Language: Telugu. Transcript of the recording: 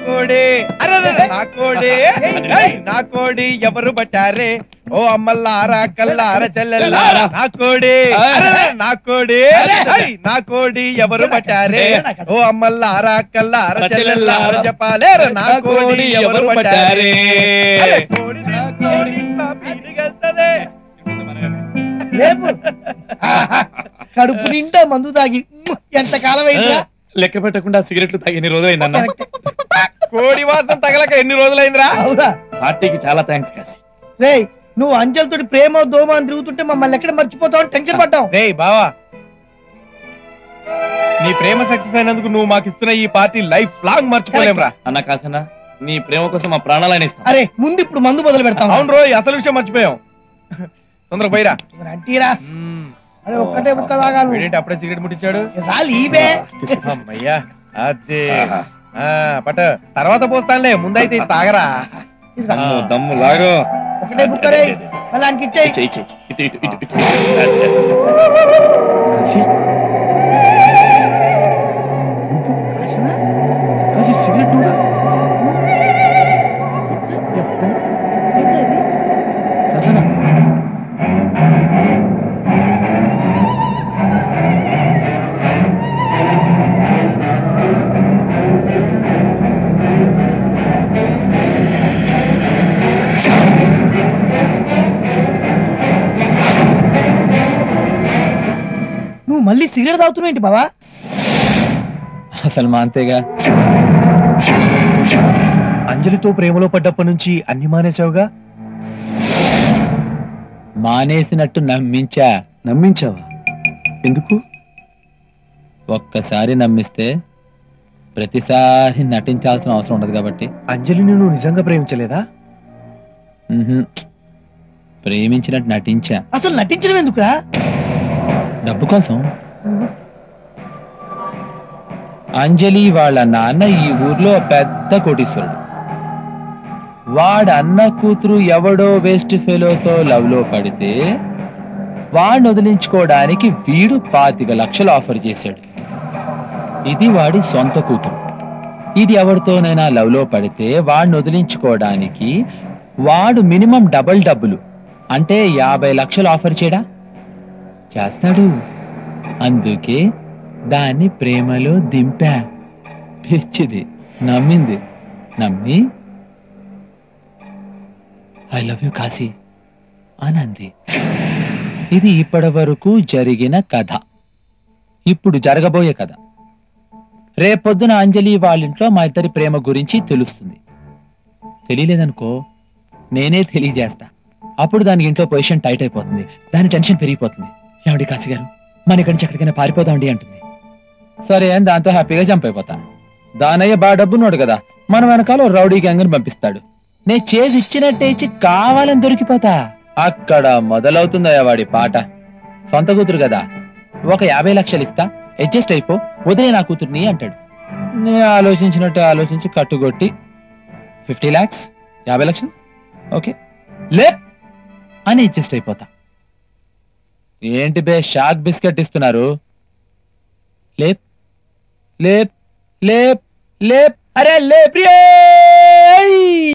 కోడి నా కోడి నా కోడి ఎవరు పట్టారే ఓ అమ్మల్లారా కల్లారా చెల్లెల్లారా నా కోడి నా కోడి నా కోడి ఎవరు పట్టారే ఓ అమ్మల్లారా కల్లారా చెల్లెల్లారా చెప్పాలేరు నా కోడి ఎవరు పట్టారే కడుపు నిండా మందు తాగి ఎంత కాలం అయిందా? లెక్క పెట్టకుండా సిగరెట్లు తాగి ఎన్ని రోజులైందన్న? కోడి వాసన తగలక ఎన్ని రోజులైందిరా? పార్టీకి చాలా థ్యాంక్స్ కాసి. రేయ్ నువ్వు అంజలితోటి ప్రేమ దోమ అని తిరుగుతుంటే మమ్మల్ని ఎక్కడ మర్చిపోతావు టెన్షన్ పడ్డావు. రేయ్ బావా, నీ ప్రేమ సక్సెస్ అయినందుకు నువ్వు మాకు ఇస్తున్న ఈ పార్టీ లైఫ్ లాంగ్ మర్చిపోలేంరా. అన్న కాసన్న, నీ ప్రేమ కోసం మా ప్రాణాలని ఇస్తాం. అరే ముందు ఇప్పుడు మందు మొదలు పెడతాం. అవును రోయ్, అసలు విషయం మర్చిపోయాం. తొందరగా పోయిరా. అంటీరా అరే ఒక్కటే ముక్క తాగాలి. ఏంటి అప్పుడే సిగరెట్ ముట్టించాడు? చాలు ఈబే. అమ్మయ్యా అదే పట తర్వాత పోస్తానులే, ముందైతే తాగరా. దమ్ము లాగో. ఒకటే బుక్క రే, మళ్ళీ ఆయనకి ఇచ్చేయి. సిగరెట్ నువ్వు మళ్ళీ సిగరెట్ తాగుతున్నావు ఏంటి బావా? అసలు మా అంతేగా. అంజలితో ప్రేమలో పడ్డప్పటి నుంచి అన్ని మానేసావుగా? మానేసినట్టు నమ్మించావా? ఎందుకు? ఒక్కసారి నమ్మిస్తే ప్రతిసారి నటించాల్సిన అవసరం ఉండదు కాబట్టి. అంజలిని నువ్వు నిజంగా ప్రేమించలేదా? ప్రేమించినట్టు నటించా. అసలు నటించడం ఎందుకురా? డబ్బు కోసం. అంజలి వాళ్ళ నాన్న ఈ ఊర్లో పెద్ద కోటీశ్వరుడు. వాడు అన్న కూతురు ఎవడో వేస్ట్ ఫెలోతో లవ్ లో పడితే వాడిని వదిలించుకోవడానికి వీడు 25 లక్షలు ఆఫర్ చేశాడు. ఇది వాడి సొంత కూతురు. ఇది ఎవరితోనైనా లవ్ లో పడితే వాడిని వదిలించుకోవడానికి వాడు మినిమం డబ్బులు అంటే 50 లక్షలు ఆఫర్ చేయడా చేస్తాడు. అందుకే దాన్ని ప్రేమలో దింపా. పిచ్చిది. నమ్మి ఐ లవ్ యు కాశీ అనంది. ఇది ఇప్పటి వరకు జరిగిన కథ. ఇప్పుడు జరగబోయే కథ. రేపొద్దున అంజలి వాళ్ళింట్లో మా ఇద్దరి ప్రేమ గురించి తెలుస్తుంది. తెలియలేదనుకో, నేనే తెలియజేస్తా. అప్పుడు దాని ఇంట్లో పొజిషన్ టైట్ అయిపోతుంది. దాని టెన్షన్ పెరిగిపోతుంది. ఏమండి కాశీ గారు, మన ఇక్కడి నుంచి ఎక్కడికైనా పారిపోదామండి అంటుంది. సరే అని దాంతో హ్యాపీగా జంప్ అయిపోతా. దానయ్య బాగా డబ్బున్నోడు కదా, మన వెనకాల రౌడీ గ్యాంగ్ ని పంపిస్తాడు. నే చేసి ఇచ్చినట్టే ఇచ్చి కావాలని దొరికిపోతా. అక్కడ మొదలవుతుందయ్యా వాడి పాట. సొంత కూతురు కదా, ఒక 50 లక్షలు ఇస్తా, అడ్జస్ట్ అయిపో, వదిలే నా కూతుర్ని అంటాడు. నే ఆలోచించినట్టే ఆలోచించి కట్టుకొట్టి 50 lakhs 50 లక్షలు ఓకే లే అని అడ్జస్ట్ అయిపోతా. ఏంటి బే షాక్ బిస్కెట్ ఇస్తున్నారు? లేప్ లేప్ లేప్ లేప్ అరే లేప్ రే.